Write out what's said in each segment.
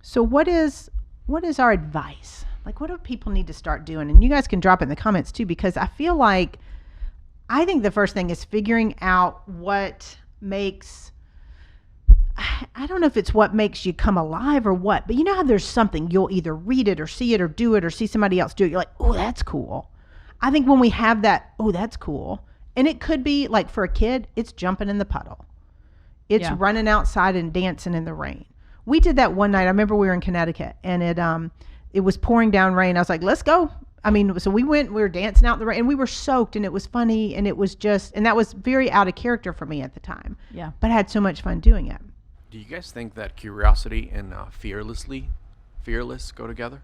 So what is our advice? Like, what do people need to start doing? And you guys can drop it in the comments too, because I think the first thing is figuring out what makes, I don't know if it's what makes you come alive or what, but you know how there's something, you'll either read it or see it or do it or see somebody else do it. You're like, oh, that's cool. I think when we have that, oh, that's cool. And it could be like for a kid, it's jumping in the puddle. It's running outside and dancing in the rain. We did that one night. I remember we were in Connecticut and it was pouring down rain. I was like, let's go. I mean, so we were dancing out in the rain and we were soaked and it was funny and it was just, and that was very out of character for me at the time. Yeah. But I had so much fun doing it. Do you guys think that curiosity and fearless go together?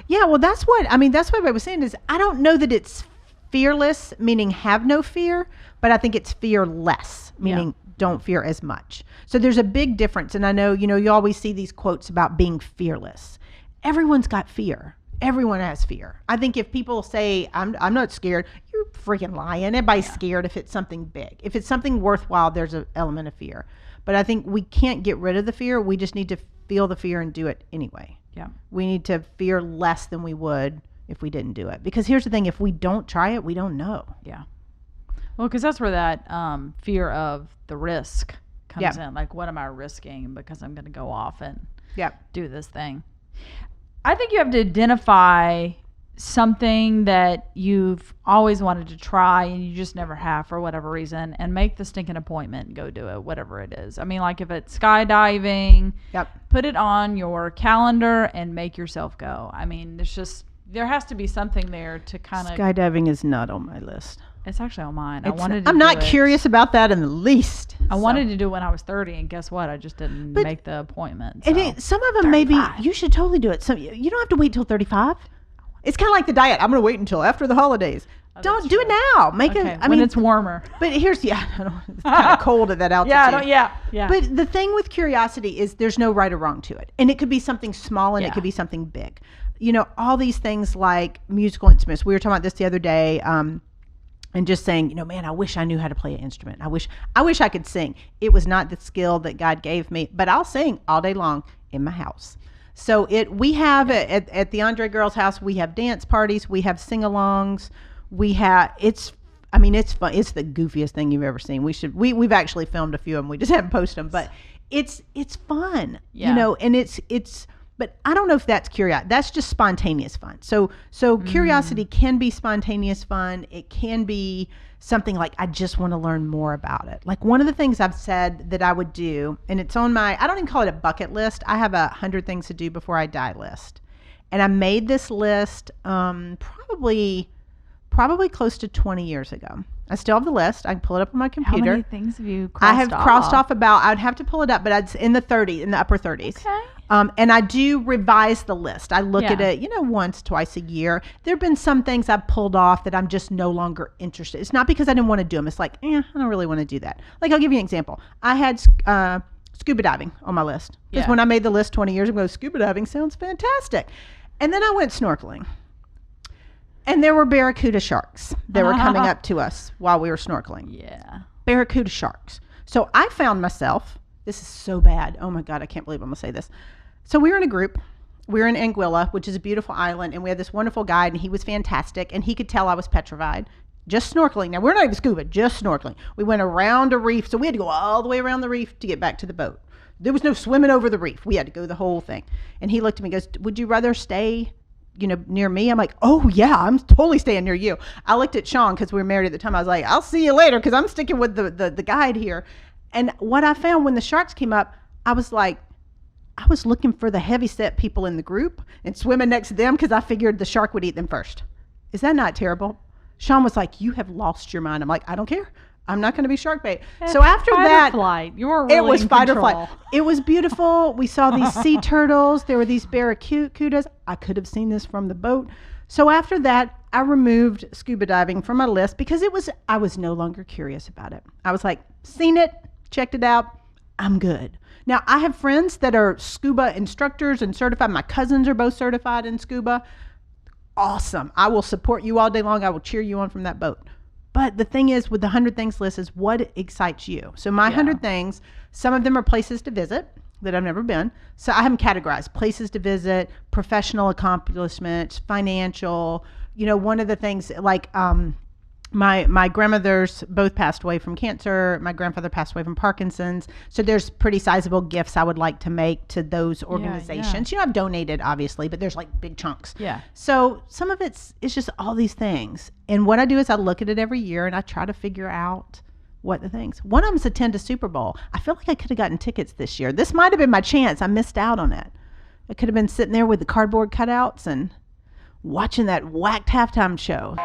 Yeah, well, that's what I was saying is I don't know that it's fearless, meaning have no fear, but I think it's fearless, meaning don't fear as much. So there's a big difference. And I know, you always see these quotes about being fearless. Everyone's got fear. Everyone has fear. I think if people say, I'm not scared, you're freaking lying. Everybody's scared if it's something big. If it's something worthwhile, there's an element of fear. But I think we can't get rid of the fear. We just need to feel the fear and do it anyway. Yeah. We need to fear less than we would if we didn't do it. Because here's the thing, if we don't try it, we don't know. Yeah. Well, because that's where that fear of the risk comes in. Like, what am I risking because I'm going to go off and do this thing? I think you have to identify something that you've always wanted to try and you just never have for whatever reason, and make the stinking appointment and go do it, whatever it is. I mean, like if it's skydiving, put it on your calendar and make yourself go. I mean, there has to be something there to kind of... Skydiving is not on my list. It's actually on mine. I'm not curious about that in the least. I wanted to do it when I was 30, and guess what? I just didn't make the appointment. So. And some of them 35. Maybe you should totally do it. You don't have to wait till 35. It's kind of like the diet. I'm going to wait until after the holidays. Don't do it now. When it's warmer. But here's it's kind of cold at that altitude. Yeah. But the thing with curiosity is there's no right or wrong to it, and it could be something small and it could be something big. All these things like musical instruments. We were talking about this the other day. And just saying, man, I wish I knew how to play an instrument. I wish I could sing. It was not the skill that God gave me, but I'll sing all day long in my house. So we have at the Andre girls' house, we have dance parties, we have sing-alongs, it's fun. It's the goofiest thing you've ever seen. We've actually filmed a few of them. We just haven't posted them, but it's fun, and it's. But I don't know if that's curiosity. That's just spontaneous fun. So curiosity can be spontaneous fun. It can be something like, I just want to learn more about it. Like one of the things I've said that I would do, and it's on I don't even call it a bucket list. I have 100 things to do before I die list. And I made this list probably close to 20 years ago. I still have the list. I can pull it up on my computer. How many things have you crossed off? I have crossed off I'd have to pull it up, but it's in the upper 30s. Okay. And I do revise the list. I look at it, once, twice a year. There have been some things I've pulled off that I'm just no longer interested. It's not because I didn't want to do them. It's like, I don't really want to do that. Like, I'll give you an example. I had scuba diving on my list. Because when I made the list 20 years ago, scuba diving sounds fantastic. And then I went snorkeling. And there were barracuda sharks that were coming up to us while we were snorkeling. Yeah. Barracuda sharks. So I found myself, this is so bad. Oh my God, I can't believe I'm going to say this. So we were in a group. We were in Anguilla, which is a beautiful island. And we had this wonderful guide, and he was fantastic. And he could tell I was petrified. Just snorkeling. Now, we're not even scuba, just snorkeling. We went around a reef. So we had to go all the way around the reef to get back to the boat. There was no swimming over the reef. We had to go the whole thing. And he looked at me and goes, would you rather stay near me? I'm like, oh yeah, I'm totally staying near you. I looked at Sean because we were married at the time. I was like, I'll see you later because I'm sticking with the guide here. And what I found when the sharks came up, I was looking for the heavy set people in the group and swimming next to them because I figured the shark would eat them first. Is that not terrible? Sean was like, you have lost your mind. I'm like, I don't care. I'm not going to be shark bait. So after that, flight. You were really it was in fight control. or flight. It was beautiful. We saw these sea turtles. There were these barracudas. I could have seen this from the boat. So after that, I removed scuba diving from my list because I was no longer curious about it. I was like, seen it, checked it out. I'm good. Now, I have friends that are scuba instructors and certified. My cousins are both certified in scuba. Awesome. I will support you all day long. I will cheer you on from that boat. But the thing is, with the 100 things list is what excites you. So my 100 things, some of them are places to visit. that I've never been. So I have them categorized: places to visit, professional accomplishments, financial. One of the things like my grandmothers both passed away from cancer. My grandfather passed away from Parkinson's. So there's pretty sizable gifts I would like to make to those organizations. Yeah. I've donated obviously, but there's like big chunks. Yeah. So some of it's just all these things. And what I do is I look at it every year and I try to figure out what the things. One of them is attend a Super Bowl. I feel like I could have gotten tickets this year. This might have been my chance. I missed out on it. I could have been sitting there with the cardboard cutouts and watching that whacked halftime show.